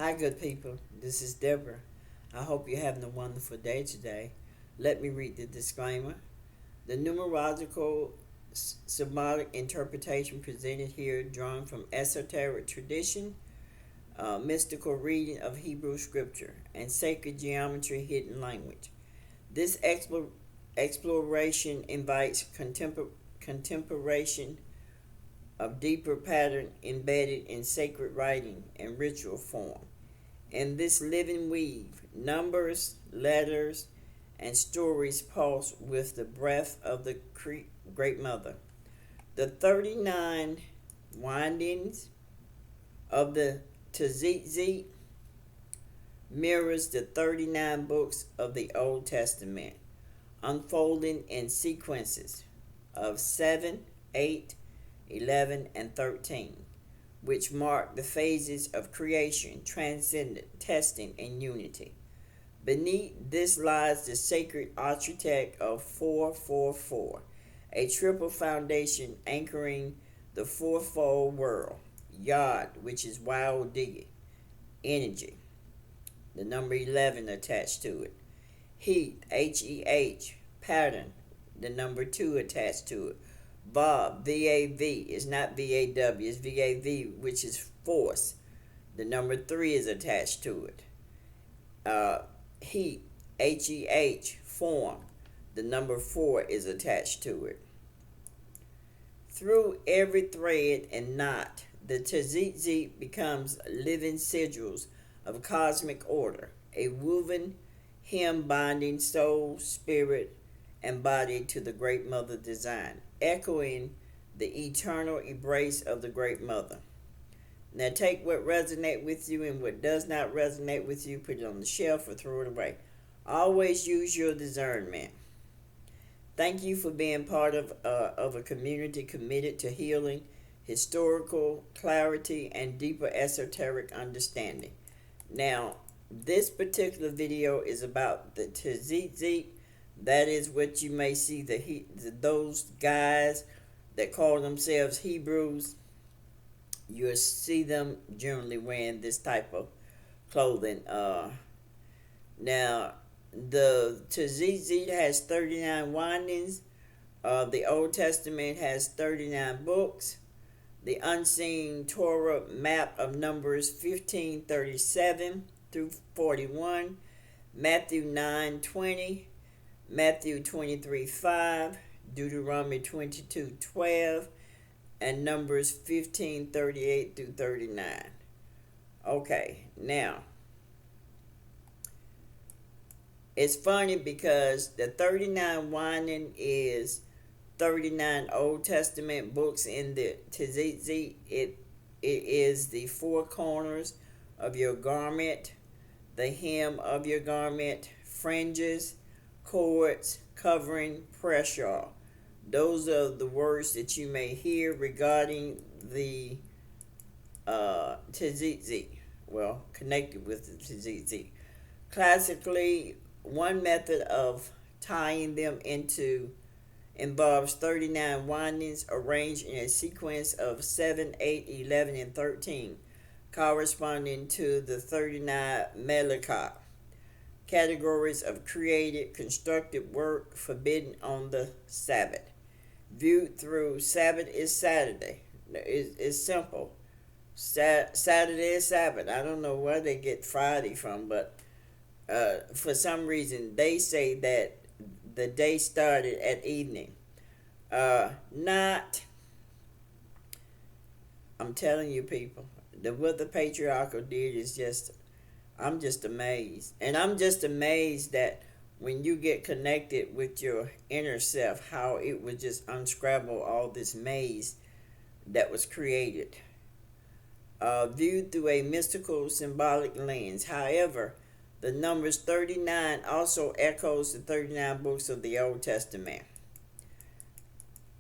Hi, good people. This is Deborah. I hope you're having a wonderful day today. Let me read the disclaimer. The numerological symbolic interpretation presented here, drawn from esoteric tradition, mystical reading of Hebrew scripture, and sacred geometry hidden language. This exploration invites contemplation of deeper pattern embedded in sacred writing and ritual form. In this living weave, numbers, letters, and stories pulse with the breath of the Great Mother. The 39 windings of the Tzitzit mirrors the 39 books of the Old Testament, unfolding in sequences of 7, 8, 11, and 13, which mark the phases of creation, transcendent, testing, and unity. Beneath this lies the sacred architect of 444, a triple foundation anchoring the fourfold world. Yod, which is wild digging, energy, the number 11 attached to it. Heat, H-E-H, pattern, the number 2 attached to it. Vav, V-A-V, is not V-A-W, it's V-A-V, which is force. The number 3 is attached to it. Heat, H-E-H, form. The number 4 is attached to it. Through every thread and knot, the Tzitzit becomes living sigils of cosmic order, a woven hymn binding soul, spirit, and body to the Great Mother design, echoing the eternal embrace of the Great Mother. Now take what resonates with you and what does not resonate with you, put it on the shelf or throw it away. Always use your discernment. Thank you for being part of a community committed to healing, historical clarity, and deeper esoteric understanding. Now, this particular video is about the Tzitzit. That is what you may see those guys that call themselves Hebrews. You'll see them generally wearing this type of clothing. Now, the Tzitzit has 39 windings. The Old Testament has 39 books. The unseen Torah map of Numbers 15:37 through 41, Matthew 9:20, Matthew 23:5, Deuteronomy 22:12, and Numbers 15:38 through 39. Okay, now it's funny because the 39 winding is 39 Old Testament books in the Tzitzit. It is the four corners of your garment, the hem of your garment, fringes, cords, covering, pressure. Those are the words that you may hear regarding the Tzitzit. Well, connected with the Tzitzit. Classically, one method of tying them into involves 39 windings arranged in a sequence of 7, 8, 11, and 13, corresponding to the 39 Melekah, categories of created, constructed work forbidden on the Sabbath. Viewed through Sabbath is Saturday. It's simple. Saturday is Sabbath. I don't know where they get Friday from, but for some reason they say that the day started at evening. I'm telling you people, what the patriarchal did is just, I'm just amazed. And I'm just amazed that when you get connected with your inner self, how it would just unscramble all this maze that was created. Viewed through a mystical symbolic lens. However, the numbers 39 also echoes the 39 books of the Old Testament.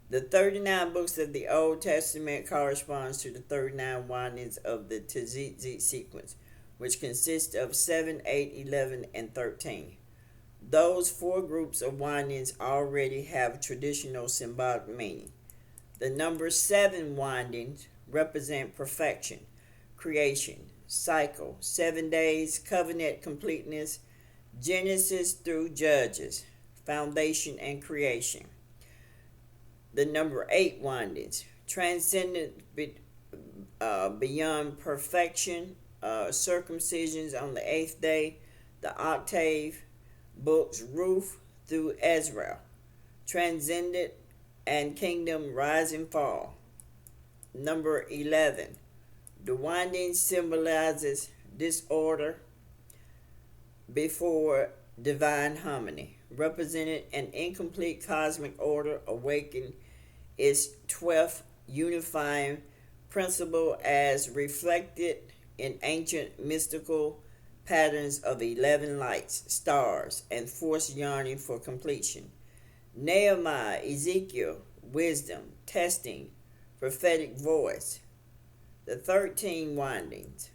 The 39 books of the Old Testament corresponds to the 39 windings of the Tzitzit sequence, which consists of 7, 8, 11, and 13. Those four groups of windings already have traditional symbolic meaning. The number 7 windings represent perfection, creation, cycle, 7 days, covenant completeness, Genesis through Judges, foundation and creation. The number 8 windings, transcendent beyond perfection, circumcisions on the 8th day, the octave, books Ruth through Ezra, transcendent and kingdom rise and fall. Number 11, the winding symbolizes disorder before divine harmony, represented an incomplete cosmic order awakened its 12th unifying principle as reflected in ancient mystical patterns of 11 lights, stars, and force yearning for completion. Nehemiah, Ezekiel, wisdom, testing, prophetic voice. The 13 windings,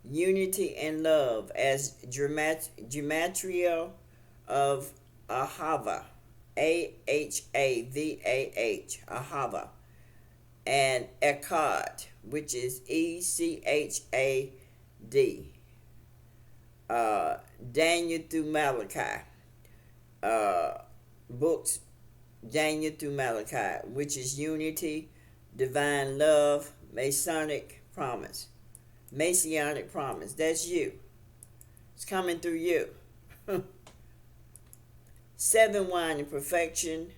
unity and love as gematria of Ahava, Ahavah, Ahava, and Echad, which is Echad, Daniel through Malachi, books Daniel through Malachi, which is unity, divine love, Messianic promise. That's you. It's coming through you. 7 wine and perfection,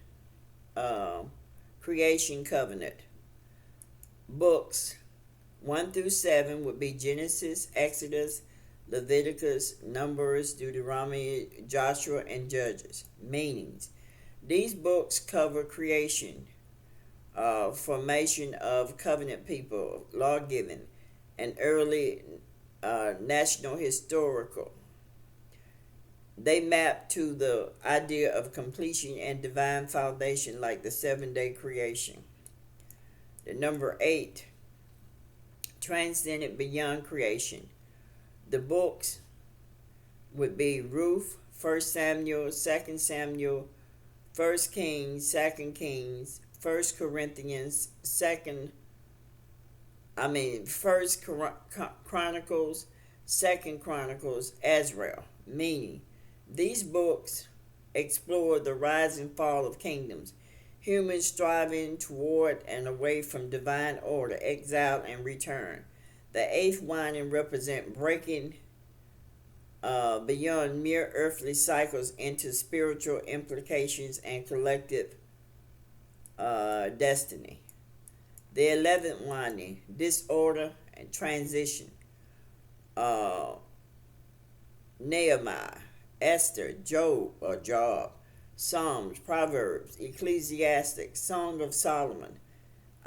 creation covenant. Books 1 through 7 would be Genesis, Exodus, Leviticus, Numbers, Deuteronomy, Joshua, and Judges. Meanings. These books cover creation, formation of covenant people, law-giving, and early national historical. They map to the idea of completion and divine foundation like the 7-day creation. The number 8, transcendent beyond creation. The books would be Ruth, 1 Samuel, 2 Samuel, 1 Kings, 2 Kings, 1 Corinthians, 1 Chronicles, 2 Chronicles, Ezra. Meaning, these books explore the rise and fall of kingdoms, humans striving toward and away from divine order, exile, and return. The 8th winding represent breaking beyond mere earthly cycles into spiritual implications and collective destiny. The 11th winding, disorder and transition. Nehemiah, Esther, Job, Psalms, Proverbs, Ecclesiastes, Song of Solomon,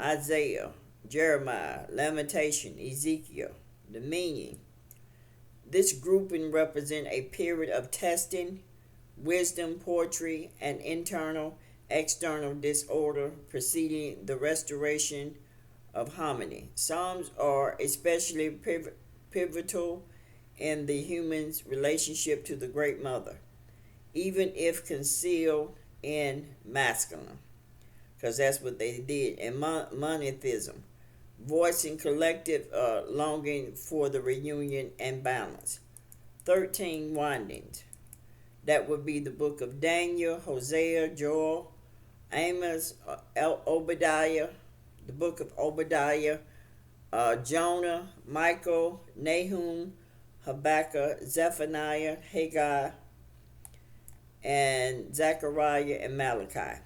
Isaiah, Jeremiah, Lamentation, Ezekiel. The meaning. This grouping represents a period of testing, wisdom, poetry, and external disorder preceding the restoration of harmony. Psalms are especially pivotal in the human's relationship to the Great Mother, even if concealed in masculine, because that's what they did, and monotheism, voicing collective longing for the reunion and balance. 13 windings. That would be the book of Daniel, Hosea, Joel, Amos, Obadiah, the book of Obadiah, Jonah, Michael, Nahum, Habakkuk, Zephaniah, Haggai, and Zechariah and Malachi.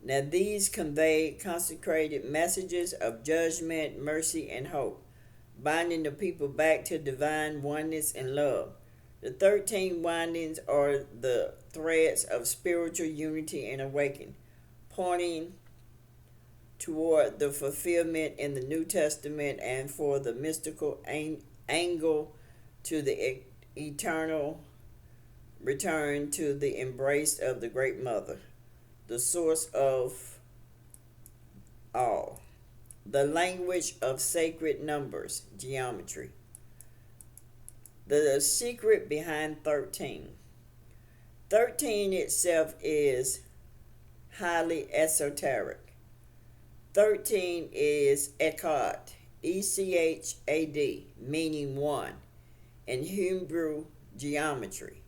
Now these convey consecrated messages of judgment, mercy, and hope, binding the people back to divine oneness and love. The 13 windings are the threads of spiritual unity and awakening, pointing toward the fulfillment in the New Testament and for the mystical angle to the eternal return to the embrace of the Great Mother, the source of all. The language of sacred numbers, geometry. The secret behind 13. 13 itself is highly esoteric. 13 is Echad, Echad, meaning one, in Hebrew geometry.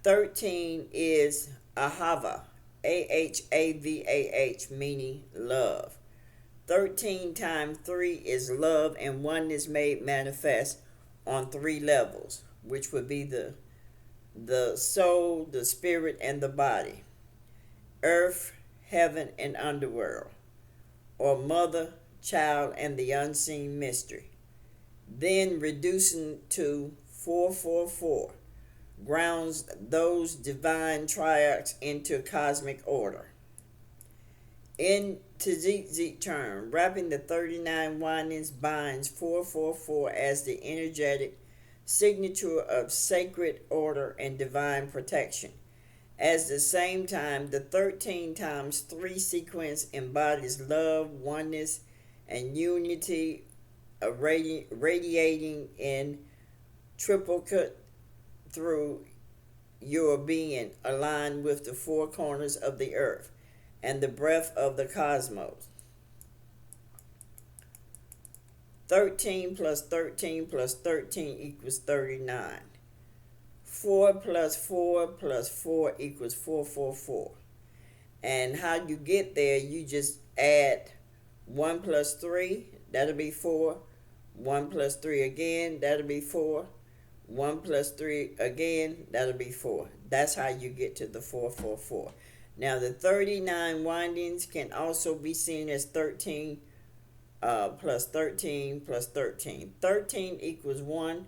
13 is Ahava, Ahavah, meaning love. 13 times 3 is love, and oneness made manifest on 3 levels, which would be the soul, the spirit, and the body. Earth, heaven, and underworld, or mother, child, and the unseen mystery. Then reducing to 444, grounds those divine triarchs into cosmic order. In Tzitzit term, wrapping the 39 windings binds 444 as the energetic signature of sacred order and divine protection. At the same time, the 13 times 3 sequence embodies love, oneness, and unity, radiating in triplicate through your being, aligned with the 4 corners of the earth and the breath of the cosmos. 13 plus 13 plus 13 equals 39. 4 plus 4 plus 4 equals 444. And how you get there, you just add 1 plus 3, that'll be 4. 1 plus 3 again, that'll be 4. 1 plus 3 again, that'll be 4. That's how you get to the 444. Now, the 39 windings can also be seen as 13 plus 13 plus 13. 13 equals 1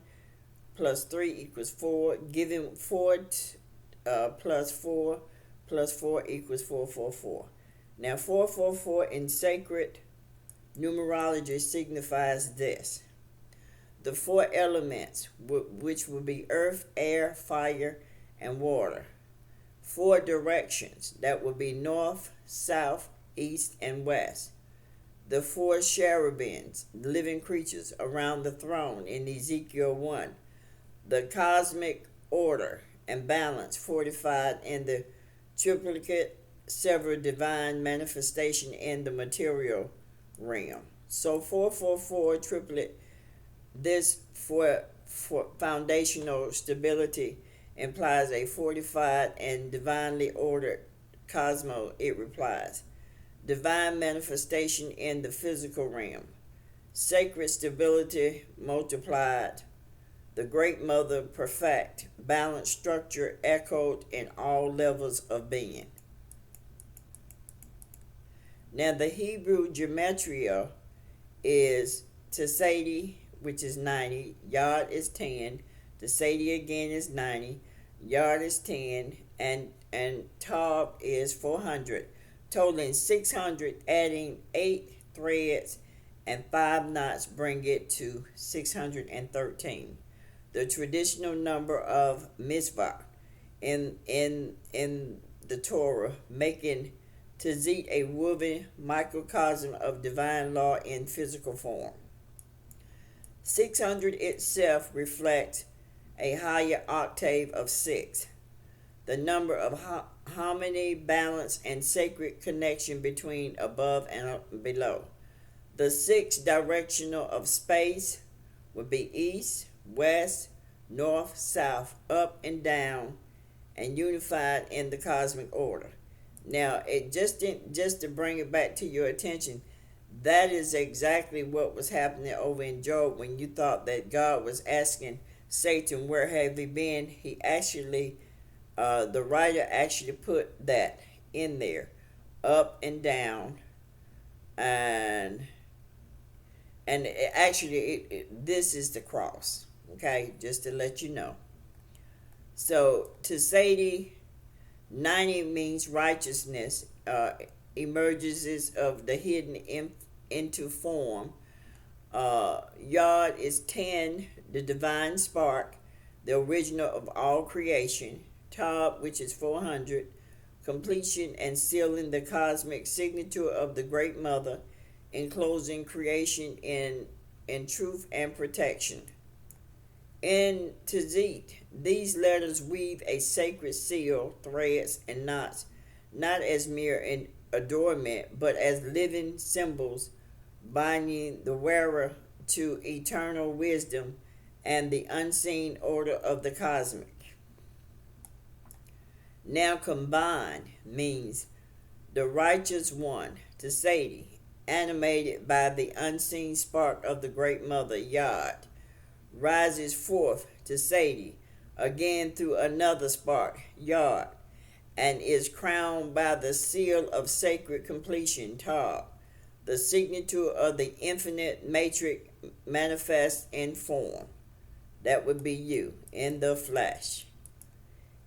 plus 3 equals 4, giving 4 plus 4 plus 4 equals 444. Now, 444 in sacred numerology signifies this: the 4 elements, which will be earth, air, fire, and water. 4 directions, that will be north, south, east, and west. The 4 cherubims, living creatures around the throne in Ezekiel 1. The cosmic order and balance fortified in the triplicate, several divine manifestation in the material realm. So 444 triplet, this for foundational stability implies a fortified and divinely ordered cosmos. It replies divine manifestation in the physical realm, sacred stability multiplied, the great mother perfect, balanced structure echoed in all levels of being. Now the Hebrew gematria is Tzitzit, which is 90, Yod is 10, Tzitzit again is 90, Yod is 10, and Tav is 400, totaling 600, adding 8 threads and 5 knots bring it to 613. The traditional number of mitzvah in the Torah, making Tzitzit a woven microcosm of divine law in physical form. 600 itself reflects a higher octave of 6, the number of harmony, balance, and sacred connection between above and below. The 6 directional of space would be east, west, north, south, up and down, and unified in the cosmic order. Now, just to bring it back to your attention, that is exactly what was happening over in Job when you thought that God was asking Satan, where have you been? He actually, the writer actually put that in there, up and down, and this is the cross. Okay, just to let you know. So to say 90 means righteousness, emerges of the hidden into form. Yod is 10, the divine spark, the original of all creation. Tav, which is 400, completion and sealing the cosmic signature of the Great Mother, enclosing creation in truth and protection. In Tzitzit, these letters weave a sacred seal, threads, and knots, not as mere adornment, but as living symbols binding the wearer to eternal wisdom and the unseen order of the cosmic. Now combined means the righteous one, Tzitzit, animated by the unseen spark of the Great Mother, Yod, rises forth, Tzitzit, again through another spark, Yod, and is crowned by the seal of sacred completion, Tav, the signature of the infinite matrix manifest in form. That would be you, in the flesh.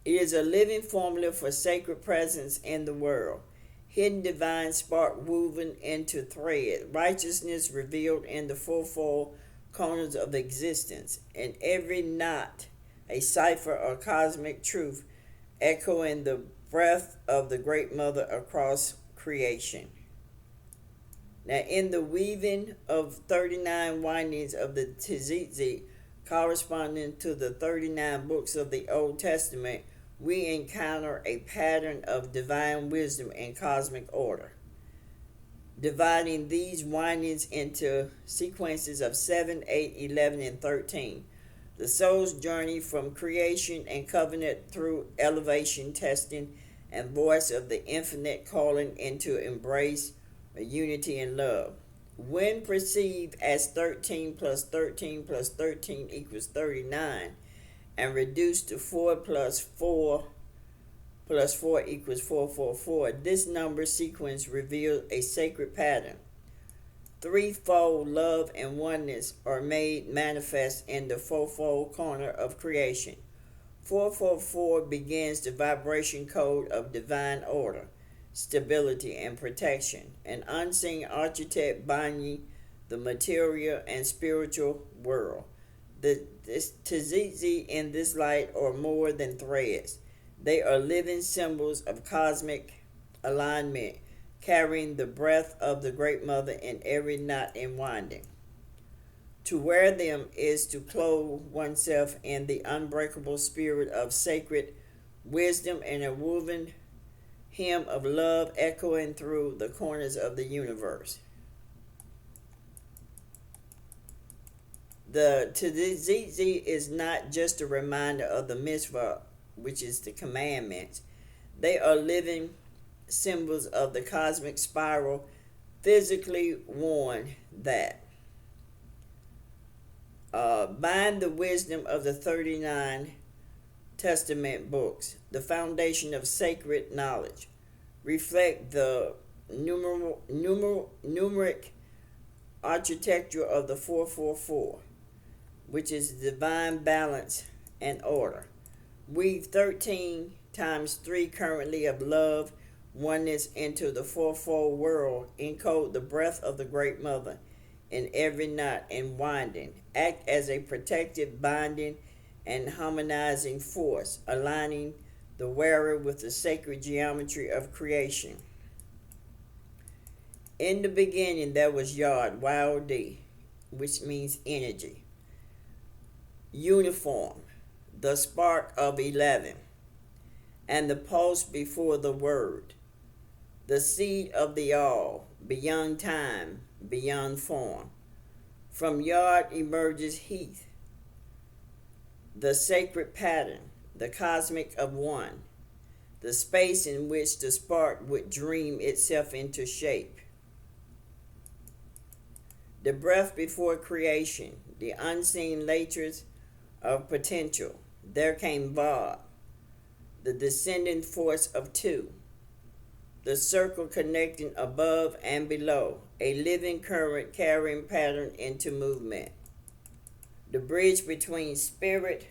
It is a living formula for sacred presence in the world. Hidden divine spark woven into thread, righteousness revealed in the fourfold corners of existence, and every knot a cipher or cosmic truth echoing the breath of the Great Mother across creation. Now, in the weaving of 39 windings of the Tzitzit, corresponding to the 39 books of the Old Testament, we encounter a pattern of divine wisdom and cosmic order. Dividing these windings into sequences of 7, 8, 11, and 13. The soul's journey from creation and covenant through elevation, testing, and voice of the infinite calling into embrace, unity, and love. When perceived as 13 plus 13 plus 13 equals 39, and reduced to 4 plus 4 plus 4 equals 444, this number sequence reveals a sacred pattern. Threefold love and oneness are made manifest in the fourfold corner of creation. 444 begins the vibration code of divine order, stability, and protection, an unseen architect binding the material and spiritual world. The Tzitzit in this light are more than threads. They are living symbols of cosmic alignment, carrying the breath of the Great Mother in every knot and winding. To wear them is to clothe oneself in the unbreakable spirit of sacred wisdom and a woven hymn of love echoing through the corners of the universe. The Tzitzit is not just a reminder of the mitzvah, which is the commandments. They are living symbols of the cosmic spiral, physically worn that bind the wisdom of the 39 Testament books, the foundation of sacred knowledge, reflect the numeric architecture of the 444, which is divine balance and order. Weave 13 times 3 currently of love, oneness into the fourfold world, encode the breath of the Great Mother in every knot and winding, act as a protective, binding, and harmonizing force, aligning the wearer with the sacred geometry of creation. In the beginning there was Yod, Y-O-D, which means energy. Uniform, the spark of 11, and the pulse before the word, the seed of the all, beyond time, beyond form. From Yod emerges Heath, the sacred pattern, the cosmic of one, the space in which the spark would dream itself into shape. The breath before creation, the unseen lattice of potential. There came Vav, the descending force of two, the circle connecting above and below, a living current carrying pattern into movement. The bridge between spirit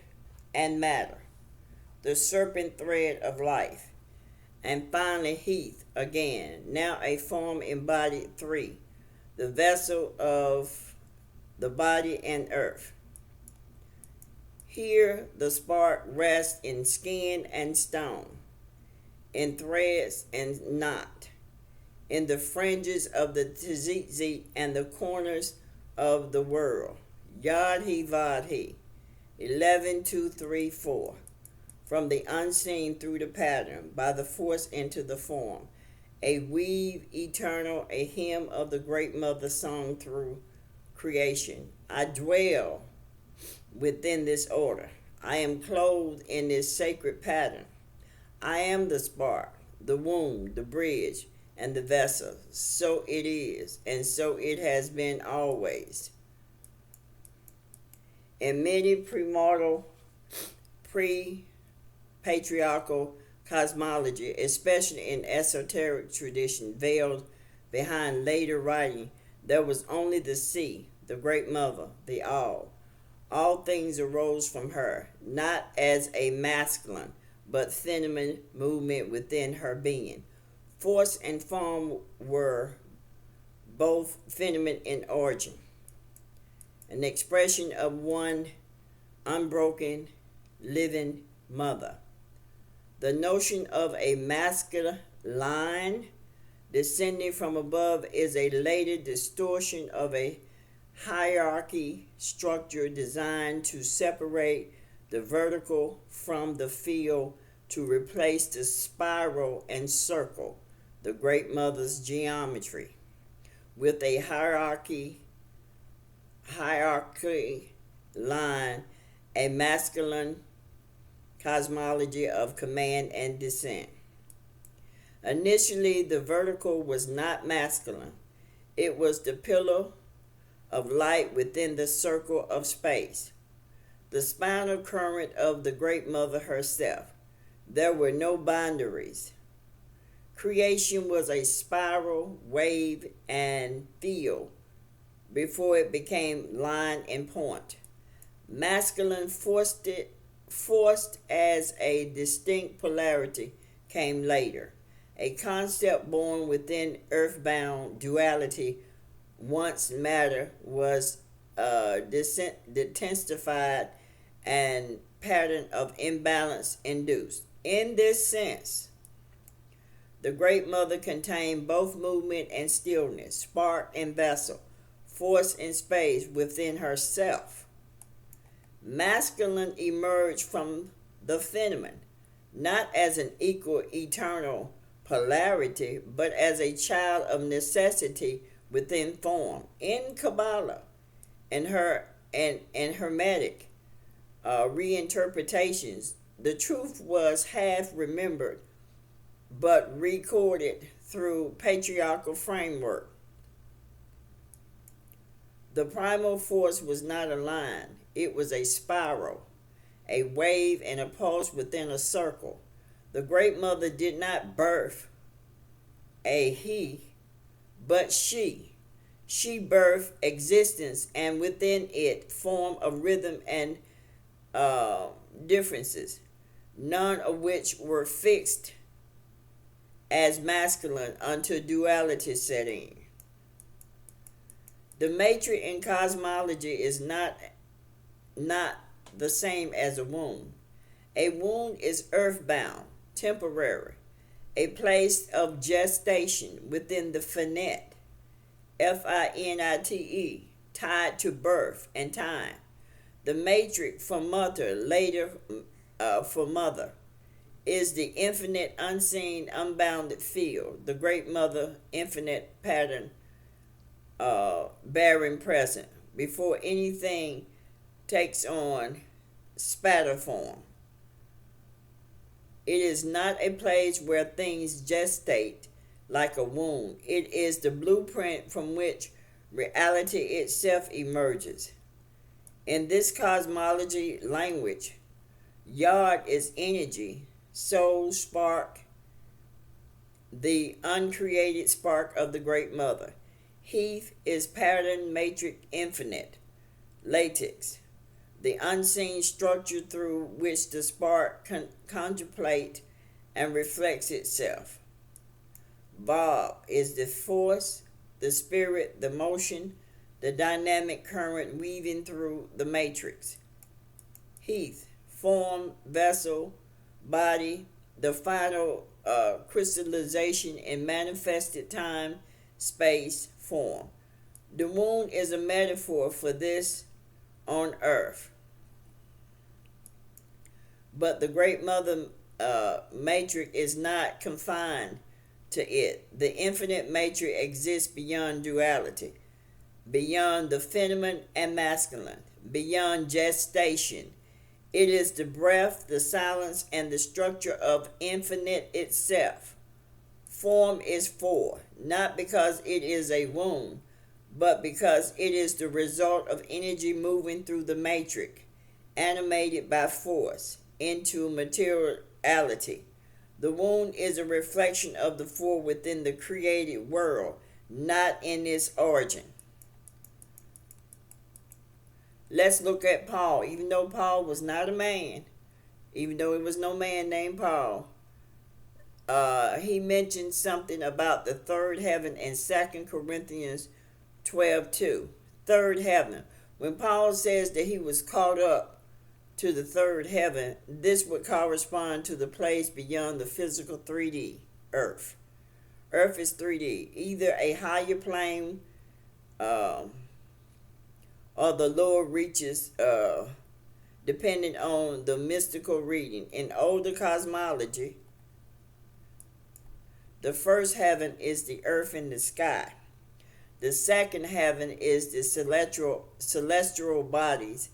and matter, the serpent thread of life. And finally Heath again, now a form embodied 3, the vessel of the body and earth. Here the spark rests in skin and stone, in threads and knot, in the fringes of the Tzitzit and the corners of the world. Yod He Vad He, 11, 2, 3, 4. From the unseen through the pattern, by the force into the form, a weave eternal, a hymn of the great mother sung through creation. I dwell within this order. I am clothed in this sacred pattern. I am the spark, the womb, the bridge, and the vessel. So it is, and so it has been always. In many premortal, pre-patriarchal cosmology, especially in esoteric tradition veiled behind later writing, there was only the sea, the great mother, the all. All things arose from her, not as a masculine, but feminine movement within her being. Force and form were both feminine in origin, an expression of one unbroken, living mother. The notion of a masculine line descending from above is a later distortion of a hierarchy structure designed to separate the vertical from the field to replace the spiral and circle, the great mother's geometry, with a hierarchy line, a masculine cosmology of command and descent. Initially, the vertical was not masculine. It was the pillar of light within the circle of space, the spinal current of the great mother herself. There were no boundaries. Creation was a spiral, wave, and field before it became line and point. Masculine forced as a distinct polarity came later, a concept born within earthbound duality once matter was intensified and pattern of imbalance induced. In this sense, the Great Mother contained both movement and stillness, spark and vessel, force and space within herself. Masculine emerged from the feminine, not as an equal eternal polarity, but as a child of necessity within form. In Kabbalah and Hermetic reinterpretations, the truth was half remembered but recorded through patriarchal framework. The primal force was not a line, it was a spiral, a wave and a pulse within a circle. The Great Mother did not birth a he, but she. She birthed existence, and within it form of rhythm and differences, none of which were fixed as masculine until duality set in. The matrix in cosmology is not the same as a wound. A wound is earthbound, temporary, a place of gestation within the finite, finite, tied to birth and time. The matrix for mother, later for mother, is the infinite, unseen, unbounded field, the Great Mother, infinite pattern, bearing present, before anything takes on spatter form. It is not a place where things gestate like a womb. It is the blueprint from which reality itself emerges. In this cosmology language, Yod is energy, soul, spark, the uncreated spark of the Great Mother. Heath is pattern, matrix, infinite, latex, the unseen structure through which the spark contemplates and reflects itself. Bob is the force, the spirit, the motion, the dynamic current weaving through the matrix. Heath, form, vessel, body, the final crystallization in manifested time, space, form. The moon is a metaphor for this on earth. But the Great Mother matrix is not confined to it. The infinite matrix exists beyond duality, beyond the feminine and masculine, beyond gestation. It is the breath, the silence, and the structure of infinite itself. Form is four, not because it is a womb, but because it is the result of energy moving through the matrix, animated by force, into materiality. The wound is a reflection of the four within the created world, not in its origin. Let's look at Paul. Even though Paul was not a man, even though it was no man named Paul, he mentioned something about the third heaven in 2 Corinthians 12:2. Third heaven. When Paul says that he was caught up to the third heaven, this would correspond to the place beyond the physical 3D, Earth. Earth is 3D, either a higher plane or the lower reaches, depending on the mystical reading. In older cosmology, the first heaven is the earth and the sky. The second heaven is the celestial bodies,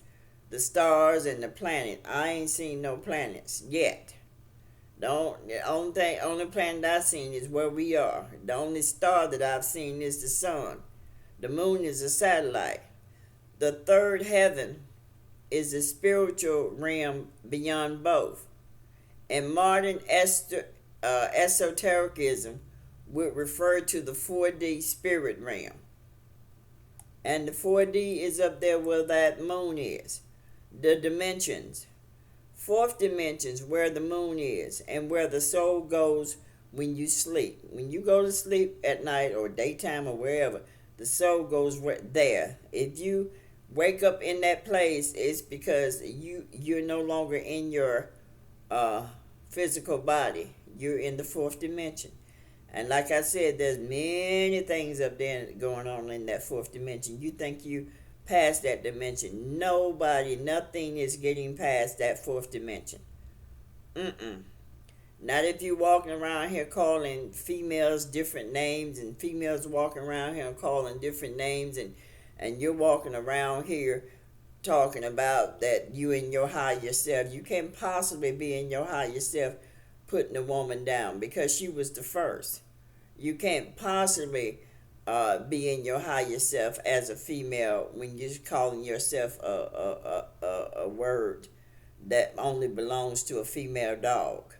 the stars and the planet. I ain't seen no planets yet. The only planet I've seen is where we are. The only star that I've seen is the sun. The moon is a satellite. The third heaven is the spiritual realm beyond both. And modern esotericism would refer to the 4D spirit realm. And the 4D is up there where that moon is. The dimensions. Fourth dimensions where the moon is and where the soul goes when you sleep. When you go to sleep at night or daytime or wherever, the soul goes there. If you wake up in that place, it's because you're no longer in your physical body. You're in the fourth dimension. And like I said, there's many things up there going on in that fourth dimension. You think you past that dimension. Nothing is getting past that fourth dimension. Not if you're walking around here calling females different names, and females walking around here calling different names, and you're walking around here talking about that you in your higher self. You can't possibly be in your higher self putting a woman down because she was the first. You can't possibly be in your higher self as a female when you're calling yourself a word that only belongs to a female dog.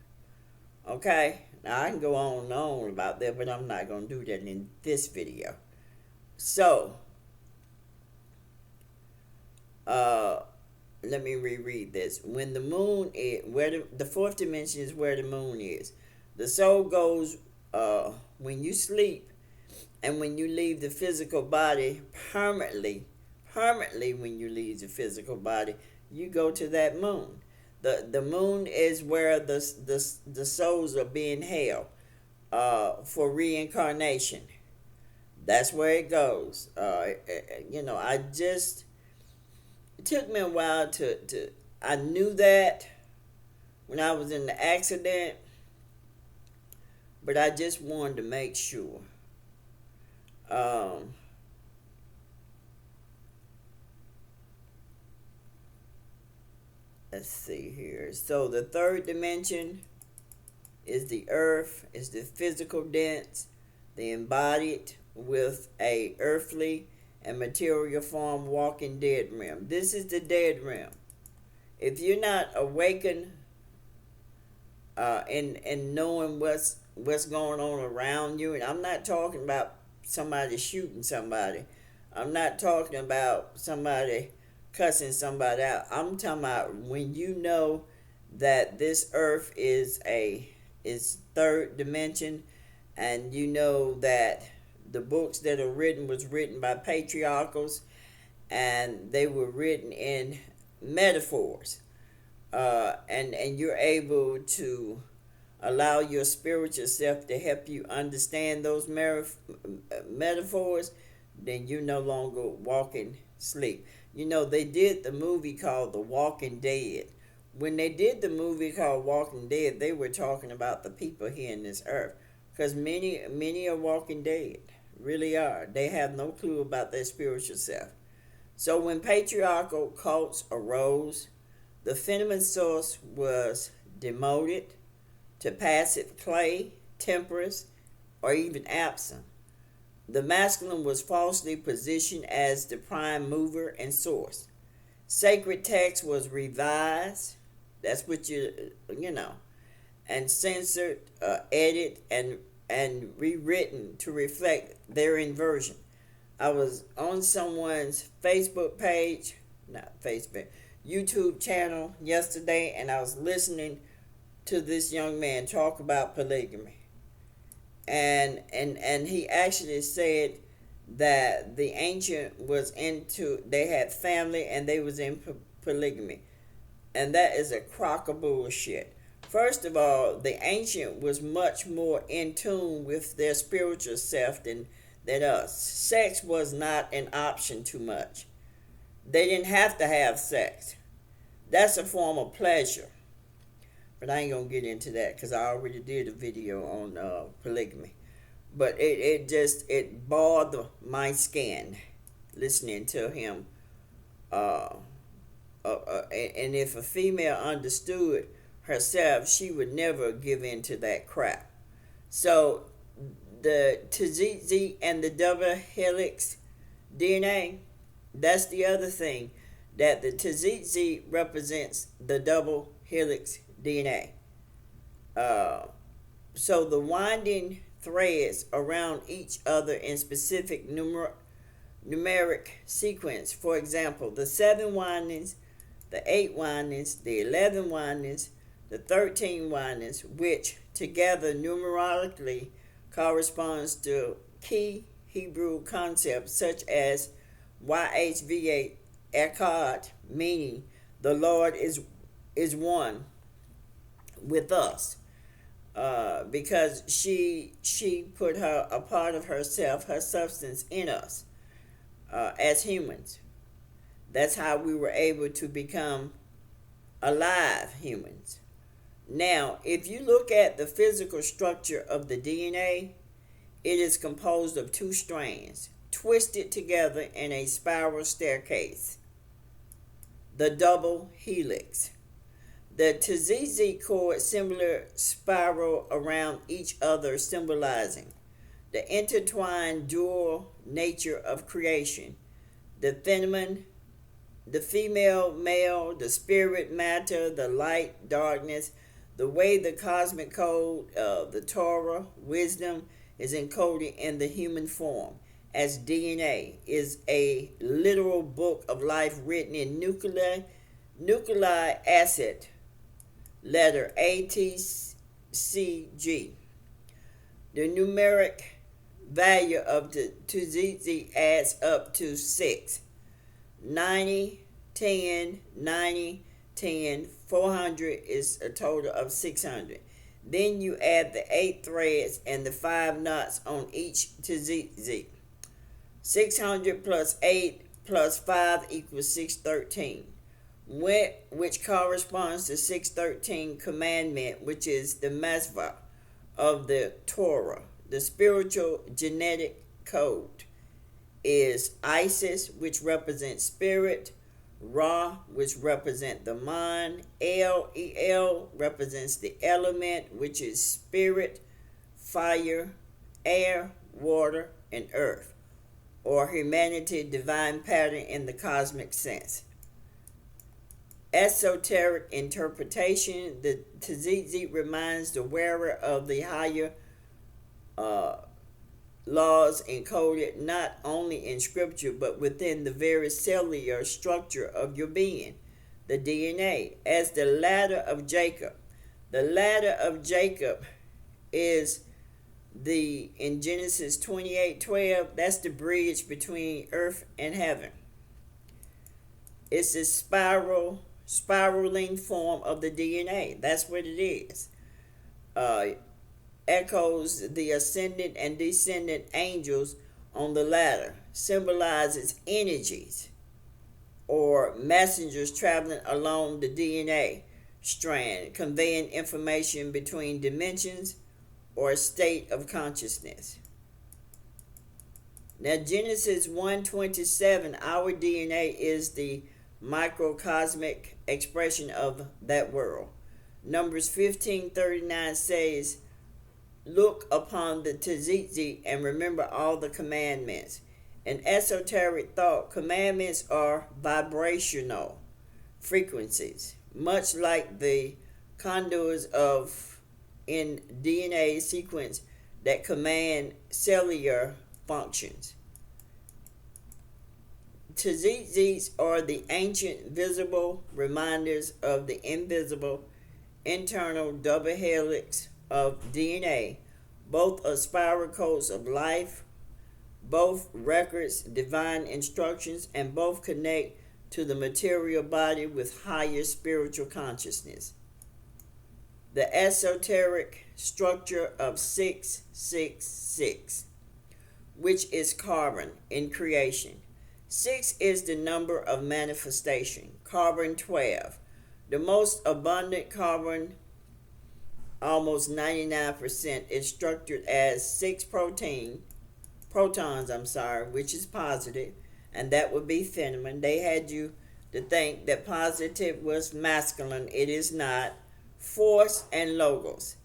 Okay? Now I can go on and on about that, but I'm not going to do that in this video. So, let me reread this. When the moon is where the fourth dimension is where the moon is. The soul goes when you sleep and when you leave the physical body permanently when you leave the physical body, you go to that moon. The moon is where the souls are being held for reincarnation. That's where it goes. It took me a while to I knew that when I was in the accident, but I just wanted to make sure. Let's see here. So the third dimension is the earth, is the physical dense, the embodied with a earthly and material form walking dead realm. This is the dead realm. If you're not awakened and knowing what's going on around you, and I'm not talking about somebody shooting somebody. I'm not talking about somebody cussing somebody out. I'm talking about when you know that this earth is third dimension, and you know that the books that are written was written by patriarchals, and they were written in metaphors, and you're able to allow your spiritual self to help you understand those metaphors, then you no longer walk in sleep. You know, they did the movie called The Walking Dead. When they did the movie called Walking Dead, they were talking about the people here in this earth. because many are walking dead, really are. They have no clue about their spiritual self. So when patriarchal cults arose, the feminine source was demoted to passive clay, temperance, or even absent. The masculine was falsely positioned as the prime mover and source. Sacred text was revised. That's what you know, and censored, edited, and rewritten to reflect their inversion. I was on someone's Facebook page, not Facebook, YouTube channel yesterday, and I was listening to this young man talk about polygamy. And he actually said that the ancient was into, they had family and they was in polygamy. And that is a crock of bullshit. First of all, the ancient was much more in tune with their spiritual self than us. Sex was not an option too much. They didn't have to have sex. That's a form of pleasure. But I ain't gonna get into that because I already did a video on polygamy. But it bothered my skin listening to him. And if a female understood herself, she would never give in to that crap. So the Tzitzit and the double helix DNA, that's the other thing, that the Tzitzit represents the double helix DNA. So the winding threads around each other in specific numeric sequence. For example, the 7 windings, the 8 windings, the 11 windings, the 13 windings, which together numerically corresponds to key Hebrew concepts such as YHVH Echad, meaning the Lord is one with us, because she put a part of herself, her substance, in us as humans. That's how we were able to become alive humans. Now, if you look at the physical structure of the DNA, it is composed of 2 strands twisted together in a spiral staircase, the double helix. The Tzitzit cord similar spiral around each other, symbolizing the intertwined dual nature of creation, the feminine, the female, male, the spirit, matter, the light, darkness, the way the cosmic code, the Torah, wisdom, is encoded in the human form, as DNA is a literal book of life written in nuclei acid, letter ATCG. The numeric value of the Tzitzit adds up to 6. 90, 10, 90, 10, 400 is a total of 600. Then you add the 8 threads and the 5 knots on each Tzitzit. 600 plus 8 plus 5 equals 613, which corresponds to 613 commandment, which is the Masvah of the Torah. The spiritual genetic code is Isis, which represents spirit, Ra, which represents the mind, El represents the element, which is spirit, fire, air, water, and earth, or humanity, divine pattern in the cosmic sense. Esoteric interpretation, the Tzitzit reminds the wearer of the higher laws encoded not only in scripture but within the very cellular structure of your being, the DNA, as the ladder of Jacob. The ladder of Jacob is in Genesis 28:12, that's the bridge between earth and heaven. It's a spiraling form of the DNA. That's what it is. Echoes the ascendant and descendant angels on the ladder, symbolizes energies or messengers traveling along the DNA strand, conveying information between dimensions or state of consciousness. Now Genesis 1:27, our DNA is the microcosmic expression of that world. Numbers 15:39 says, look upon the Tzitzit and remember all the commandments. In esoteric thought, commandments are vibrational frequencies, much like the contours of in DNA sequence that command cellular functions. Tzitzites are the ancient visible reminders of the invisible internal double helix of DNA, both are spiral codes of life, both records divine instructions, and both connect to the material body with higher spiritual consciousness. The esoteric structure of 666, which is carbon in creation. 6 is the number of manifestation. Carbon 12. The most abundant carbon, almost 99%, is structured as 6 protons, which is positive, and that would be feminine. They had you to think that positive was masculine. It is not. Force and logos.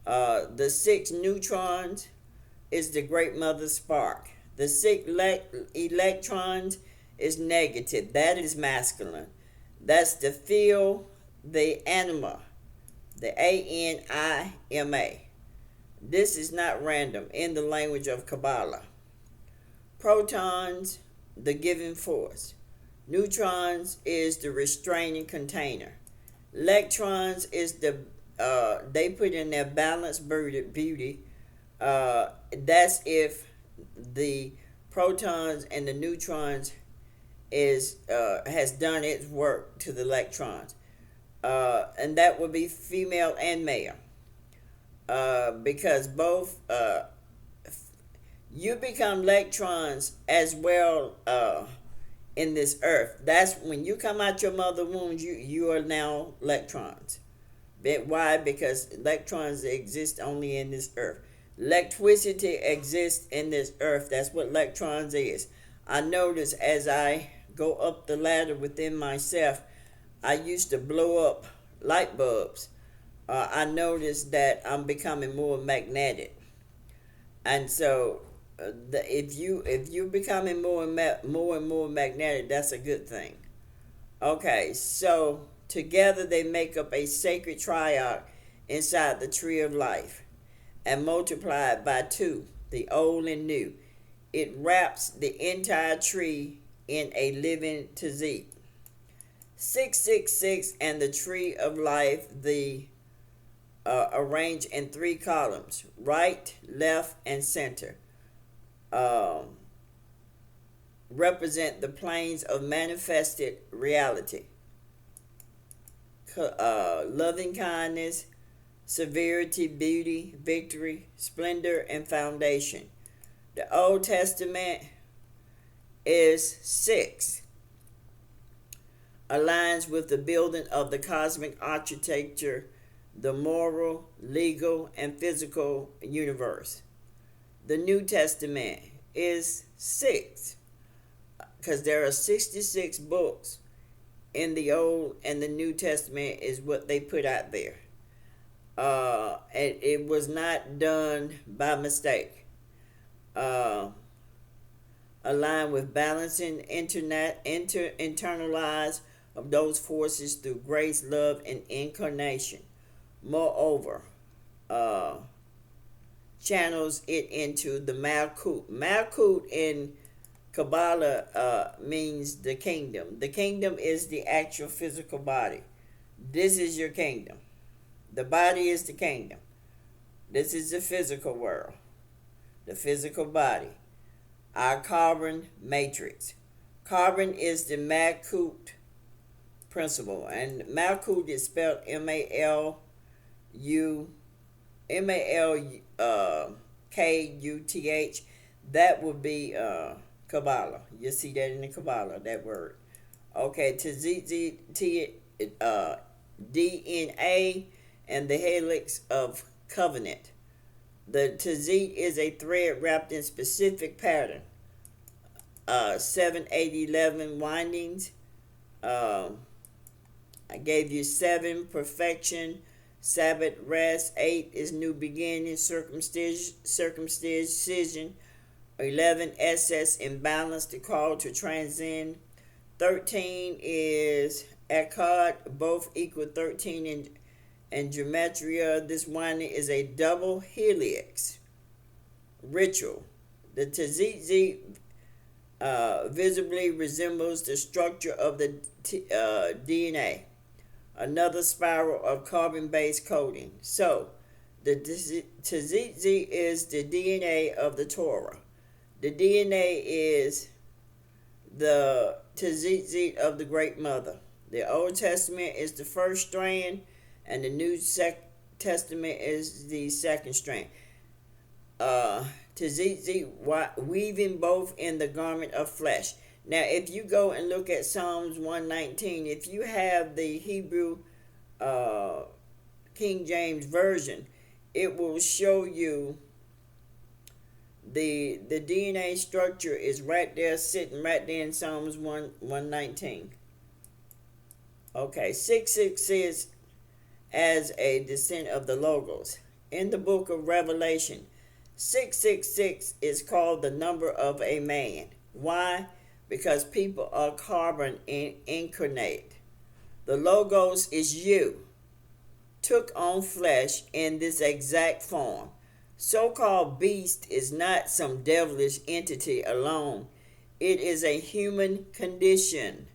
The 6 neutrons is the great mother spark. The 6 electrons is negative. That is masculine. That's the field, the anima, the ANIMA. This is not random in the language of Kabbalah. Protons, the giving force. Neutrons is the restraining container. Electrons is the they put in their balanced beauty. That's if the protons and the neutrons has done its work to the electrons, and that would be female and male, because both you become electrons as well in this earth. That's when you come out your mother womb, you are now electrons. Why? Because electrons exist only in this earth. Electricity exists in this earth. That's what electrons is. I notice as I go up the ladder within myself, I used to blow up light bulbs. I noticed that I'm becoming more magnetic, and so if you becoming more and more magnetic, that's a good thing. Okay, so together they make up a sacred triad inside the tree of life, and multiplied by 2, the old and new. It wraps the entire tree in a living tzitzit. 666 and the tree of life, the arranged in 3 columns, right, left, and center. Represent the planes of manifested reality. Loving kindness, severity, beauty, victory, splendor, and foundation. The Old Testament is 6. Aligns with the building of the cosmic architecture, the moral, legal, and physical universe. The New Testament is 6, because there are 66 books in the Old and the New Testament is what they put out there. And it was not done by mistake. Aligned with balancing internalized of those forces through grace, love, and incarnation. Moreover, channels it into the Malkut. Malkut in Kabbalah means the kingdom. The kingdom is the actual physical body. This is your kingdom. The body is the kingdom. This is the physical world, the physical body. Our carbon matrix. Carbon is the Malkut principle, and Malkut is spelled Malkuth. That would be Kabbalah. You see that in the Kabbalah, that word. Okay, Tzitzit, DNA, and the helix of covenant. The Tzitzit is a thread wrapped in specific pattern. 7, 8, 11 windings. I gave you 7, perfection, Sabbath, rest. 8 is new beginning, circumcision. 11, excess, imbalance, the call to transcend. 13 is Akkad, both equal 13 in gematria. This winding is a double helix ritual. The Tzitzit visibly resembles the structure of the DNA, another spiral of carbon-based coding. So, the Tzitzit is the DNA of the Torah. The DNA is the Tzitzit of the Great Mother. The Old Testament is the first strand, and the New Testament is the second strand. Tzitzit weaving both in the garment of flesh. Now, if you go and look at Psalms 119, if you have the Hebrew King James Version, it will show you the DNA structure is right there, sitting right there in Psalms 119. Okay, 666 as a descent of the Logos. In the book of Revelation, 666 is called the number of a man. Why? Because people are carbon incarnate. The Logos is you, took on flesh in this exact form. So-called beast is not some devilish entity alone. It is a human condition,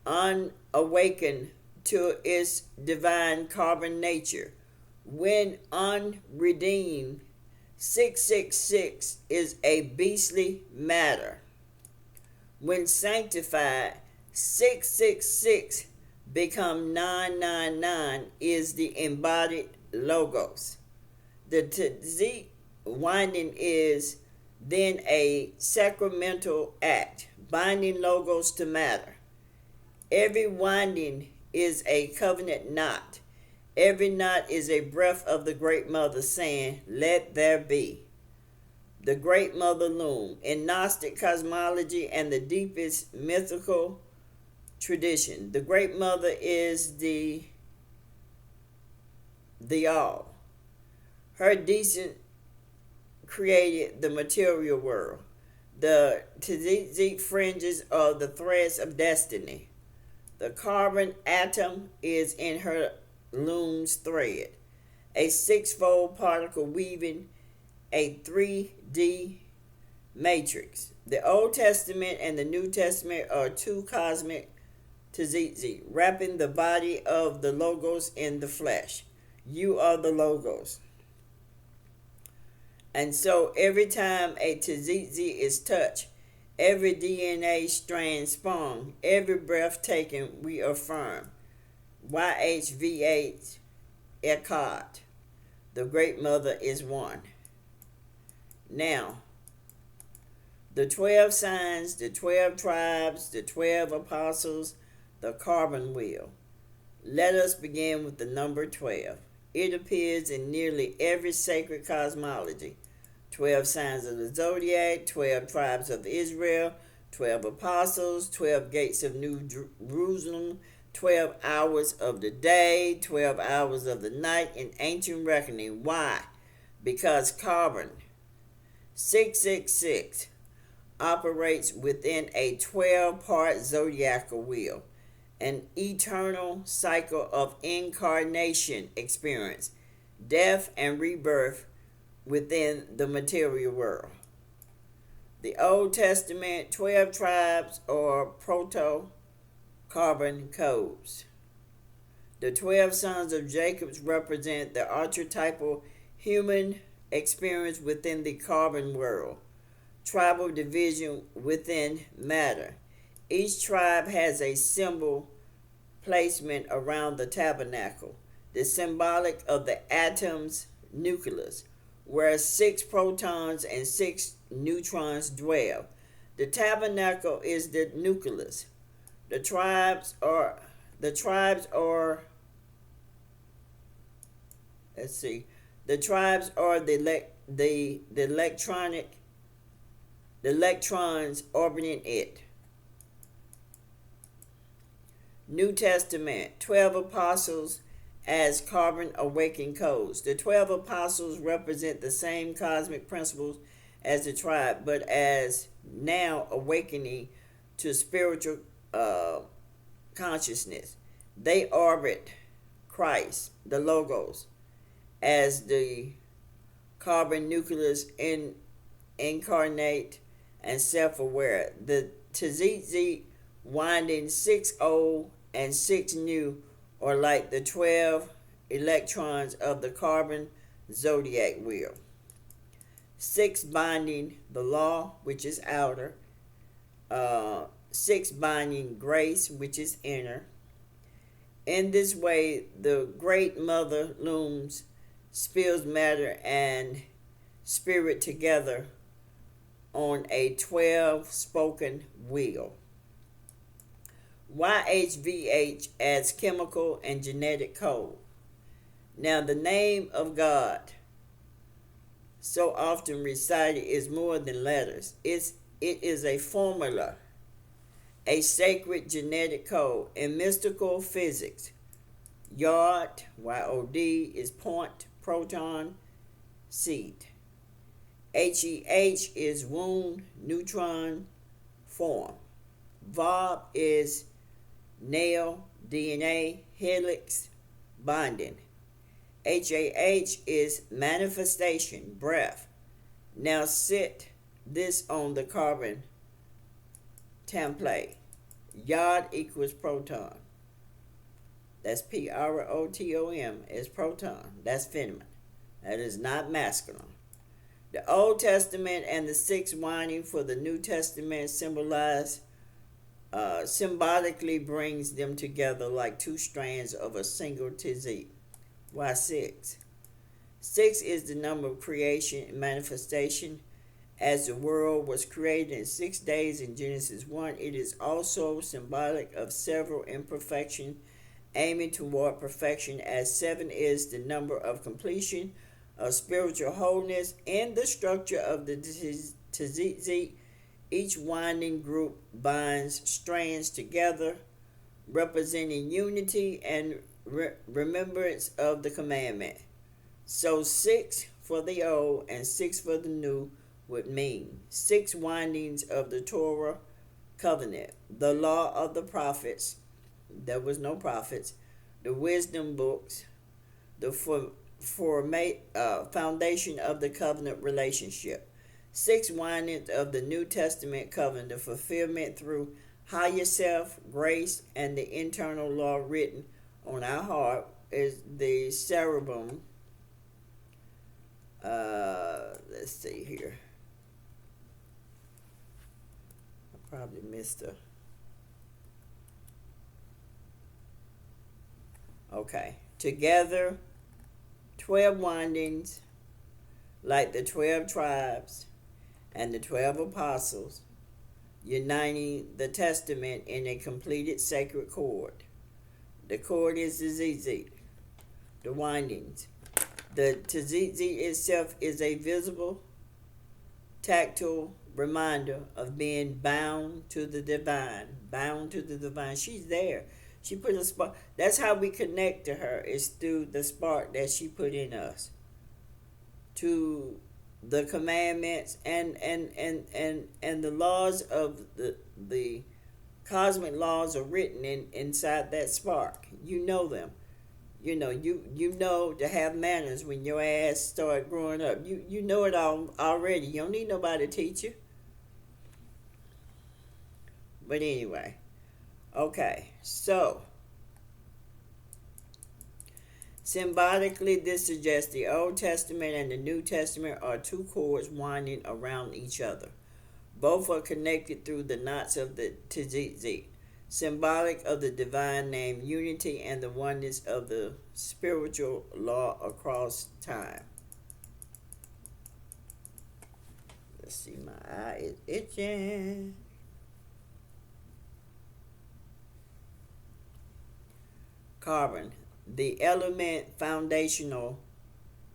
unawakened to its divine carbon nature. When unredeemed, 666 is a beastly matter. When sanctified, 666 become 999 is the embodied Logos. The Tzitzit winding is then a sacramental act, binding Logos to matter. Every winding is a covenant knot. Every knot is a breath of the Great Mother saying, "Let there be." The Great Mother loom in Gnostic cosmology and the deepest mythical tradition. The Great Mother is the all. Her descent created the material world. The Tzitzit fringes are the threads of destiny. The carbon atom is in her loom's thread, a six-fold particle weaving a 3D matrix. The Old Testament and the New Testament are two cosmic Tzitzit, wrapping the body of the Logos in the flesh. You are the Logos. And so every time a Tzitzit is touched, every DNA strand sprung, every breath taken, we affirm. YHVH Echad. The Great Mother is one. Now, the 12 signs, the 12 tribes, the 12 apostles, the carbon wheel. Let us begin with the number 12. It appears in nearly every sacred cosmology. 12 signs of the zodiac, 12 tribes of Israel, 12 apostles, 12 gates of New Jerusalem, 12 hours of the day, 12 hours of the night in ancient reckoning. Why? Because carbon 666 operates within a 12-part zodiacal wheel, an eternal cycle of incarnation experience, death and rebirth within the material world. The Old Testament 12 tribes or proto-carbon codes. The 12 sons of Jacob represent the archetypal human experience within the carbon world, tribal division within matter. Each tribe has a symbol placement around the tabernacle, the symbolic of the atom's nucleus, where 6 protons and 6 neutrons dwell. The tabernacle is the nucleus. The tribes are The tribes are the electrons orbiting it. New Testament, 12 apostles as carbon awakening codes. The 12 apostles represent the same cosmic principles as the tribe, but as now awakening to spiritual consciousness. They orbit Christ, the Logos, as the carbon nucleus incarnate and self-aware. The Tzitzit winding 6 old and 6 new are like the 12 electrons of the carbon zodiac wheel. 6 binding the law, which is outer. 6 binding grace, which is inner. In this way, the great mother looms, spills matter and spirit together on a 12 spoken wheel. YHVH as chemical and genetic code. Now, the name of God, so often recited, is more than letters. It is a formula, a sacred genetic code. In mystical physics, Yod, Y-O-D, is point, proton, seed. HEH is wound, neutron, form. Vav is nail, DNA, helix, bonding. HAH is manifestation, breath. Now sit this on the carbon template. Yod equals proton. That's Proton is proton. That's feminine. That is not masculine. The Old Testament and the 6 winding for the New Testament symbolically brings them together like 2 strands of a single tzitzit. Why 6? 6 is the number of creation and manifestation. As the world was created in 6 days in Genesis 1, it is also symbolic of several imperfections aiming toward perfection, as 7 is the number of completion of spiritual wholeness. In the structure of the Tzitzit, each winding group binds strands together, representing unity and remembrance of the commandment. So 6 for the old and 6 for the new would mean 6 windings of the Torah covenant, the law of the prophets. There was no prophets. The wisdom books, the foundation of the covenant relationship. 6 windings of the New Testament covenant, the fulfillment through higher self, grace, and the internal law written on our heart is the cerebrum. Let's see here. I probably missed a. Okay. Together, 12 windings, like the 12 tribes and the 12 apostles, uniting the testament in a completed sacred cord. The cord is the Tzitzit, the windings. The Tzitzit itself is a visible, tactile reminder of being bound to the divine. Bound to the divine. She's there. She put a spark. That's how we connect to her, is through the spark that she put in us. To the commandments and the laws of the cosmic laws are written inside that spark. You know them. You know to have manners when your ass start growing up. You know it all already. You don't need nobody to teach you. But anyway. Okay, so symbolically, this suggests the Old Testament and the New Testament are 2 cords winding around each other. Both are connected through the knots of the Tzitzit, symbolic of the divine name unity and the oneness of the spiritual law across time. Let's see, my eye is itching. Carbon, the element foundational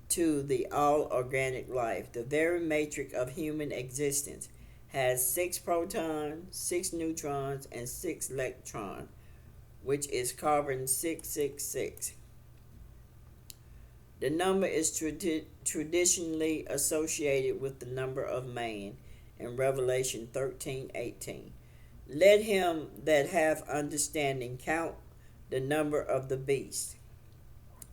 to the all organic life. The very matrix of human existence has 6 protons, 6 neutrons, and 6 electrons, which is carbon 666. The number is traditionally associated with the number of man in Revelation 13:18. Let him that hath understanding count the number of the beast,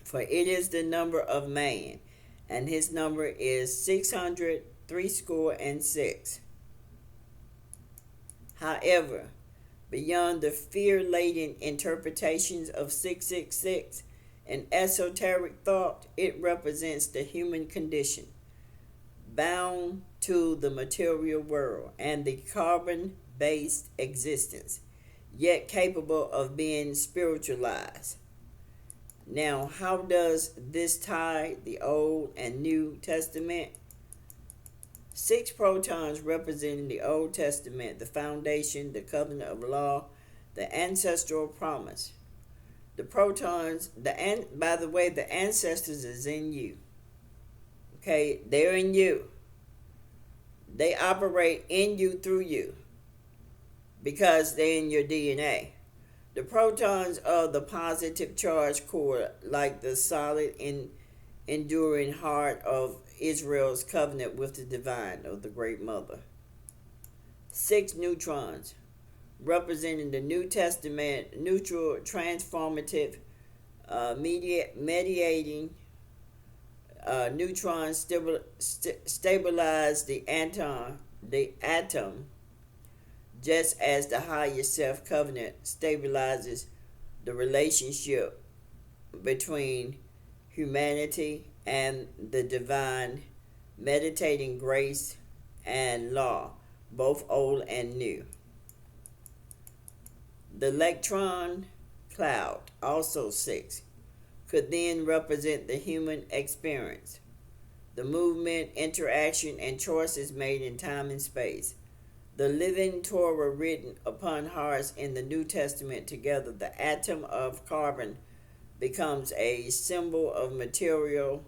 for it is the number of man, and his number is 666. However, beyond the fear-laden interpretations of 666 and esoteric thought, it represents the human condition, bound to the material world and the carbon-based existence, yet capable of being spiritualized. Now, how does this tie the Old and New Testament? 6 protons representing the Old Testament, the foundation, the covenant of law, the ancestral promise. The protons, by the way, the ancestors is in you. Okay, they're in you. They operate in you, through you, because they're in your DNA. The protons are the positive charge core, like the solid enduring heart of Israel's covenant with the divine, of the Great Mother. 6 neutrons, representing the New Testament, neutral, transformative, mediating. Neutrons stabilize the atom, just as the higher self covenant stabilizes the relationship between humanity and the divine, meditating grace and law, both old and new. The electron cloud, also 6, could then represent the human experience, the movement, interaction, and choices made in time and space. The living Torah written upon hearts in the New Testament together, the atom of carbon becomes a symbol of material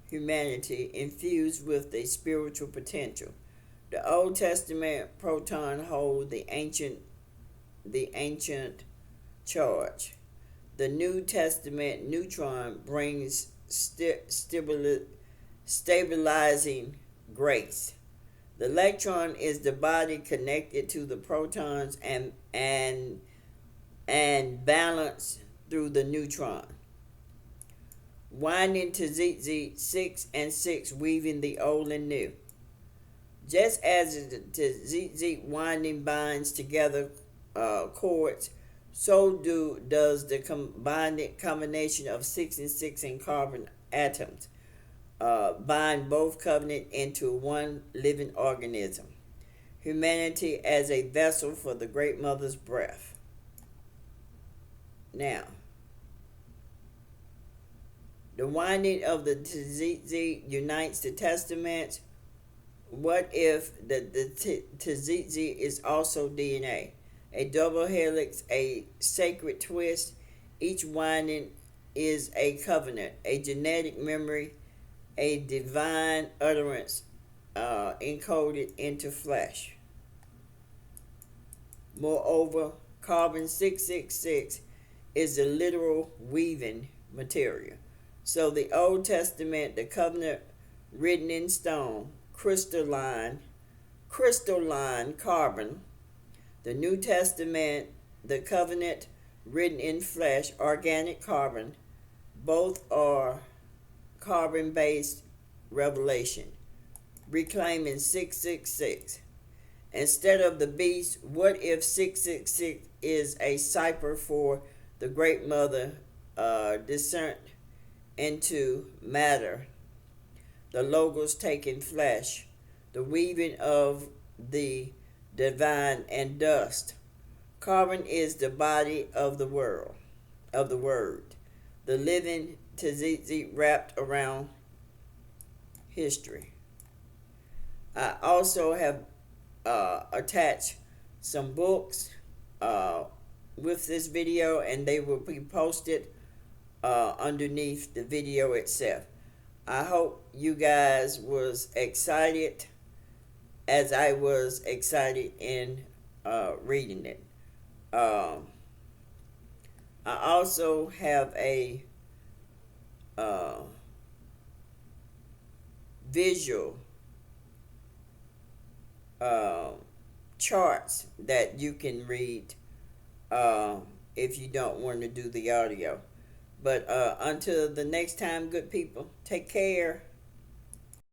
humanity infused with a spiritual potential. The Old Testament proton hold the ancient charge. The New Testament neutron brings stabilizing grace. The electron is the body connected to the protons and balanced through the neutron. Winding Tzitzit 6 and 6, weaving the old and new. Just as the Tzitzit winding binds together cords, so does the combination of 6 and 6 in carbon atoms bind both covenant into one living organism, humanity as a vessel for the Great Mother's breath. Now, the winding of the Tzitzit unites the testaments. What if the Tzitzit is also DNA? A double helix, a sacred twist. Each winding is a covenant, a genetic memory, a divine utterance encoded into flesh. Moreover, carbon 666 is the literal weaving material. So the Old Testament, the covenant written in stone, crystalline carbon. The New Testament, the covenant written in flesh, organic carbon. Both are carbon-based revelation, reclaiming 666. Instead of the beast, what if 666 is a cipher for the Great Mother, discerned into matter, the logos taking flesh, the weaving of the divine and dust. Carbon is the body of the word, the living Tzitzit wrapped around history. I also have attached some books with this video, and they will be posted underneath the video itself. I hope you guys was excited as I was excited in reading it. Um, I also have a uh, visual uh, charts that you can read if you don't want to do the audio. But until the next time, good people, take care.